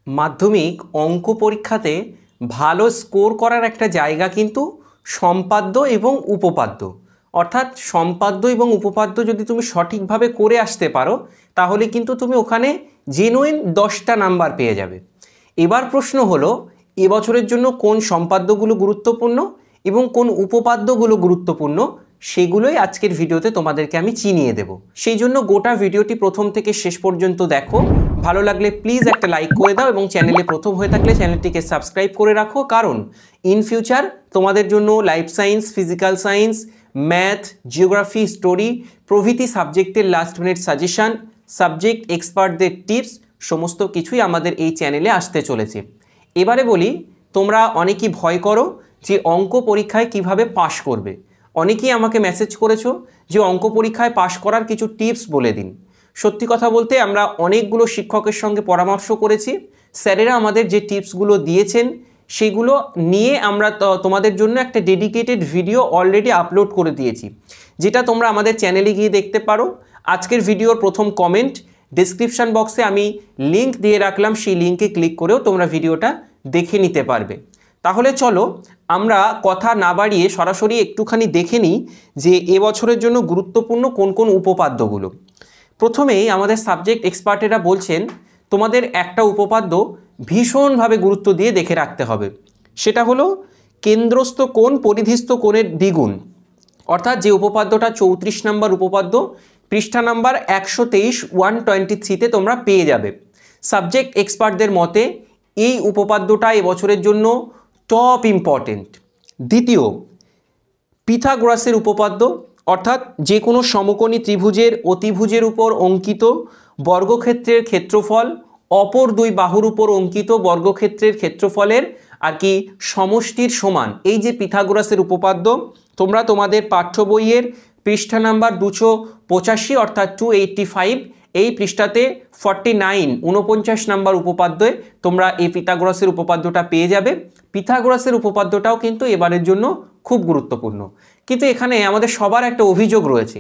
মাধ্যমিক অঙ্ক পরীক্ষাতে ভালো স্কোর করার একটা জায়গা কিন্তু সম্পাদ্য এবং উপপাদ্য। অর্থাৎ সম্পাদ্য এবং উপপাদ্য যদি তুমি সঠিকভাবে করে আসতে পারো তাহলে কিন্তু তুমি ওখানে জেনুইন 10টা নাম্বার পেয়ে যাবে। এবার প্রশ্ন হলো এবছরের জন্য কোন সম্পাদ্যগুলো গুরুত্বপূর্ণ এবং কোন উপপাদ্যগুলো গুরুত্বপূর্ণ সেগুলোই আজকের ভিডিওতে তোমাদেরকে আমি চিনিয়ে দেব। সেই জন্য গোটা ভিডিওটি প্রথম থেকে শেষ পর্যন্ত দেখো। ভালো লাগলে প্লিজ একটা লাইক করে দাও এবং চ্যানেলে প্রথম হয়ে থাকলে চ্যানেলটিকে সাবস্ক্রাইব করে রাখো, কারণ ইন ফিউচার তোমাদের জন্য life science, physical science, math, geography, story প্রভৃতি সাবজেক্টের লাস্ট মিনিট সাজেশান, সাবজেক্ট এক্সপার্টদের টিপস সমস্ত কিছুই আমাদের এই চ্যানেলে আসতে চলেছে। এবারে বলি, তোমরা অনেকেই ভয় করো যে অঙ্ক পরীক্ষায় কিভাবে পাশ করবে। অনেকেই আমাকে মেসেজ করেছো যে অঙ্ক পরীক্ষায় পাশ করার কিছু টিপস বলে দিন। সত্যি কথা বলতে আমরা অনেকগুলো শিক্ষকের সঙ্গে পরামর্শ করেছি, স্যারেরা আমাদের যে টিপসগুলো দিয়েছেন সেগুলো নিয়ে আমরা তোমাদের জন্য একটা ডেডিকেটেড ভিডিও অলরেডি আপলোড করে দিয়েছি, যেটা তোমরা আমাদের চ্যানেলে গিয়ে দেখতে পারো। আজকের ভিডিওর প্রথম কমেন্ট ডেসক্রিপশন বক্সে আমি লিঙ্ক দিয়ে রাখলাম, সেই লিঙ্কে ক্লিক করেও তোমরা ভিডিওটা দেখে নিতে পারবে। তাহলে চলো আমরা কথা না বাড়িয়ে সরাসরি একটুখানি দেখে নিই যে এবছরের জন্য গুরুত্বপূর্ণ কোন কোন উপপাদ্যগুলো। প্রথমেই আমাদের সাবজেক্ট এক্সপার্টেরা বলছেন তোমাদের একটা উপপাদ্য ভীষণভাবে গুরুত্ব দিয়ে দেখে রাখতে হবে, সেটা হলো কেন্দ্রস্থ কোণ পরিধিস্থ কোণের দ্বিগুণ। অর্থাৎ যে উপপাদ্যটা 34 নম্বর উপপাদ্য, পৃষ্ঠা নাম্বার 123 123তে তোমরা পেয়ে যাবে। সাবজেক্ট এক্সপার্টদের মতে এই উপপাদ্যটা এবছরের জন্য টপ ইম্পর্টেন্ট। দ্বিতীয়, পিথাগোরাসের উপপাদ্য, অর্থাৎ যে কোনো সমকোণী ত্রিভুজের অতিভুজের উপর অঙ্কিত বর্গক্ষেত্রের ক্ষেত্রফল অপর দুই বাহুর উপর অঙ্কিত বর্গক্ষেত্রের ক্ষেত্রফলের আর কি সমষ্টির সমান। এই যে পিথাগোরাসের উপপাদ্য তোমরা তোমাদের পাঠ্য বইয়ের পৃষ্ঠা নাম্বার 285 অর্থাৎ 285 এই পৃষ্ঠাতে 49 নাম্বার উপপাদ্যে তোমরা এই পিথাগোরাসের উপপাদ্যটা পেয়ে যাবে। পিথাগোরাসের উপপাদ্যটাও কিন্তু এবারের জন্য খুব গুরুত্বপূর্ণ। কিন্তু এখানে আমাদের সবার একটা অভিযোগ রয়েছে,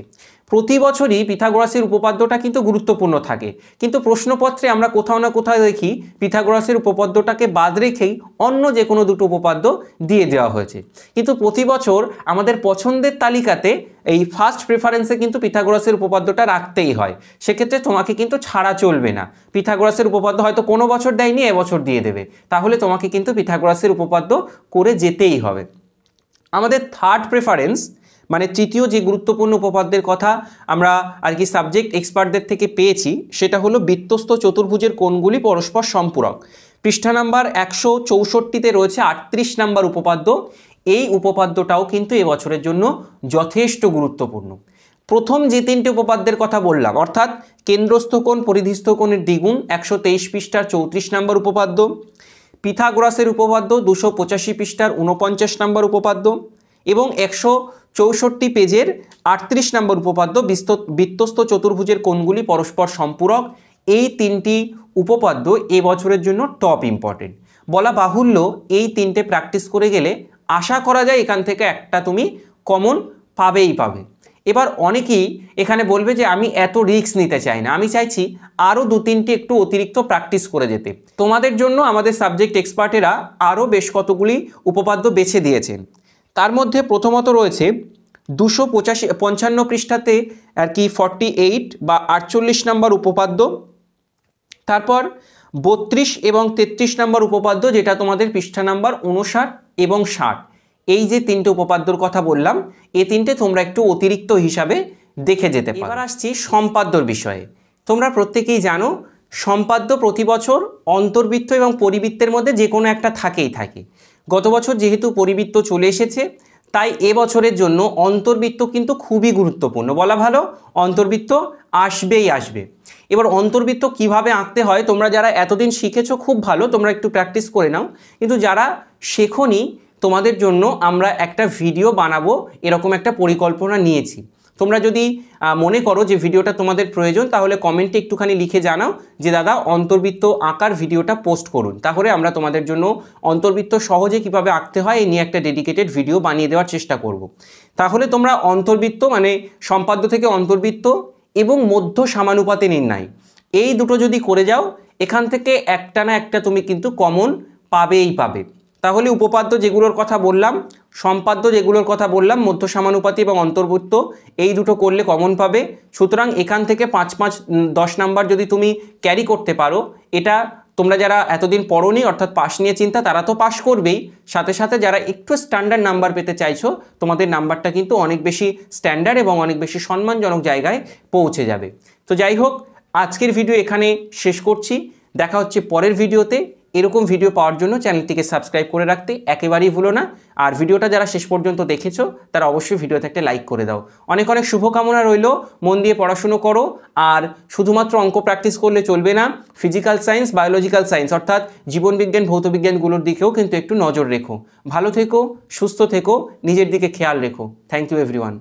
প্রতি বছরই পিথাগোরাসের উপপাদ্যটা কিন্তু গুরুত্বপূর্ণ থাকে, কিন্তু প্রশ্নপত্রে আমরা কোথাও না কোথাও দেখি পিথাগোরাসের উপপাদ্যটাকে বাদ রেখেই অন্য যে কোনো দুটো উপপাদ্য দিয়ে দেওয়া হয়েছে। কিন্তু প্রতি বছর আমাদের পছন্দের তালিকাতে এই ফার্স্ট প্রেফারেন্সে কিন্তু পিথাগোরাসের উপপাদ্যটা রাখতেই হয়। সেক্ষেত্রে তোমাকে কিন্তু ছাড়া চলবে না। পিথাগোরাসের উপপাদ্য হয়তো কোনো বছর দেয়নি, এবছর দিয়ে দেবে, তাহলে তোমাকে কিন্তু পিথাগোরাসের উপপাদ্য করে যেতেই হবে। আমাদের থার্ড প্রেফারেন্স মানে তৃতীয় যে গুরুত্বপূর্ণ উপপাদ্যের কথা আমরা আর কি সাবজেক্ট এক্সপার্টদের থেকে পেয়েছি সেটা হলো বৃত্তস্থ চতুর্ভুজের কোণগুলি পরস্পর সম্পূরক। পৃষ্ঠা নাম্বার 164তে রয়েছে 38 নাম্বার উপপাদ্য। এই উপপাদ্যটাও কিন্তু এবছরের জন্য যথেষ্ট গুরুত্বপূর্ণ। প্রথম যে তিনটে উপপাদ্যের কথা বললাম, অর্থাৎ কেন্দ্রস্থ কোণ পরিধিস্থ কোণের দ্বিগুণ 123 পৃষ্ঠার 34 নাম্বার উপপাদ্য, পিথাগোরাসের উপপাদ্য 285 পৃষ্ঠার 49 নম্বর উপপাদ্য এবং 164 পেজের 38 নম্বর উপপাদ্য বৃত্তস্থ চতুর্ভুজের কোণগুলি পরস্পর সম্পূরক। এই তিনটি উপপাদ্য এবছরের জন্য টপ ইম্পর্টেন্ট। বলা বাহুল্য এই তিনটে প্র্যাকটিস করে গেলে আশা করা যায় এখান থেকে একটা তুমি কমন পাবেই পাবে। এবার অনেকেই এখানে বলবে যে আমি এত রিস্ক নিতে চাই না, আমি চাইছি আরও 2-3টি একটু অতিরিক্ত প্র্যাকটিস করে যেতে। তোমাদের জন্য আমাদের সাবজেক্ট এক্সপার্টেরা আরও বেশ কতগুলি উপপাদ্য বেছে দিয়েছেন। তার মধ্যে প্রথমত রয়েছে 255 পৃষ্ঠাতে আর কি 48 বা 48 নম্বর উপপাদ্য, তারপর 32 এবং 33 নম্বর উপপাদ্য যেটা তোমাদের পৃষ্ঠা নাম্বার 59 এবং 60। এই যে তিনটে উপপাদ্যর কথা বললাম, এই তিনটে তোমরা একটু অতিরিক্ত হিসাবে দেখে যেতে পারো। এবার আসছি সম্পাদ্যর বিষয়ে। তোমরা প্রত্যেকেই জানো সম্পাদ্য প্রতি বছর অন্তর্বৃত্ত এবং পরিবৃত্তের মধ্যে যে কোনো একটা থাকেই থাকে। গত বছর যেহেতু পরিবৃত্ত চলে এসেছে তাই এবছরের জন্য অন্তর্বৃত্ত কিন্তু খুবই গুরুত্বপূর্ণ। বলা ভালো অন্তর্বৃত্ত আসবেই আসবে। এবার অন্তর্বৃত্ত কিভাবে আঁকতে হয় তোমরা যারা এতদিন শিখেছো খুব ভালো, তোমরা একটু প্র্যাকটিস করে নাও। কিন্তু যারা শেখোনি তোমাদের জন্য আমরা একটা ভিডিও বানাবো এরকম একটা পরিকল্পনা নিয়েছি। তোমরা যদি মনে করো যে ভিডিওটা তোমাদের প্রয়োজন তাহলে কমেন্টে একটুখানি লিখে জানাও যে দাদা অন্তর্বৃত্ত আঁকার ভিডিওটা পোস্ট করুন, তাহলে আমরা তোমাদের জন্য অন্তর্বৃত্ত সহজে কিভাবে আঁকতে হয় এই নিয়ে একটা ডেডিকেটেড ভিডিও বানিয়ে দেওয়ার চেষ্টা করব। তাহলে তোমরা অন্তর্বৃত্ত মানে সম্পাদ্য থেকে অন্তর্বৃত্ত এবং মধ্য সমানুপাতে নির্ণয় এই দুটো যদি করে যাও এখান থেকে একটা না একটা তুমি কিন্তু কমন পাবেই পাবে। তাহলে উপপাদ্য যেগুলোর কথা বললাম, সম্পাদ্য যেগুলোর কথা বললাম, মধ্য সমানুপাতি এবং অন্তর্ভুক্ত, এই দুটো করলে কমন পাবে। সুতরাং এখান থেকে 5-5-10 নাম্বার যদি তুমি ক্যারি করতে পারো, এটা তোমরা যারা এতদিন পড়োনি অর্থাৎ পাস নিয়ে চিন্তা, তারা তো পাস করবেই, সাথে সাথে যারা একটু স্ট্যান্ডার্ড নাম্বার পেতে চাইছো, তোমাদের নাম্বারটা কিন্তু অনেক বেশি স্ট্যান্ডার্ড এবং অনেক বেশি সম্মানজনক জায়গায় পৌঁছে যাবে। তো যাই হোক, আজকের ভিডিও এখানে শেষ করছি। দেখা হচ্ছে পরের ভিডিওতে। এরকম ভিডিও পাওয়ার জন্য চ্যানেলটিকে সাবস্ক্রাইব করে রাখতে একেবারেই ভুলো না। আর ভিডিওটা যারা শেষ পর্যন্ত দেখেছো তারা অবশ্যই ভিডিওতে একটা লাইক করে দাও। অনেক অনেক শুভকামনা রইল। মন দিয়ে পড়াশুনো করো। আর শুধুমাত্র অঙ্ক প্র্যাকটিস করলে চলবে না, ফিজিক্যাল সায়েন্স, বায়োলজিক্যাল সায়েন্স অর্থাৎ জীবনবিজ্ঞান, ভৌতবিজ্ঞানগুলোর দিকেও কিন্তু একটু নজর রেখো। ভালো থেকো, সুস্থ থেকো, নিজের দিকে খেয়াল রেখো। Thank you everyone.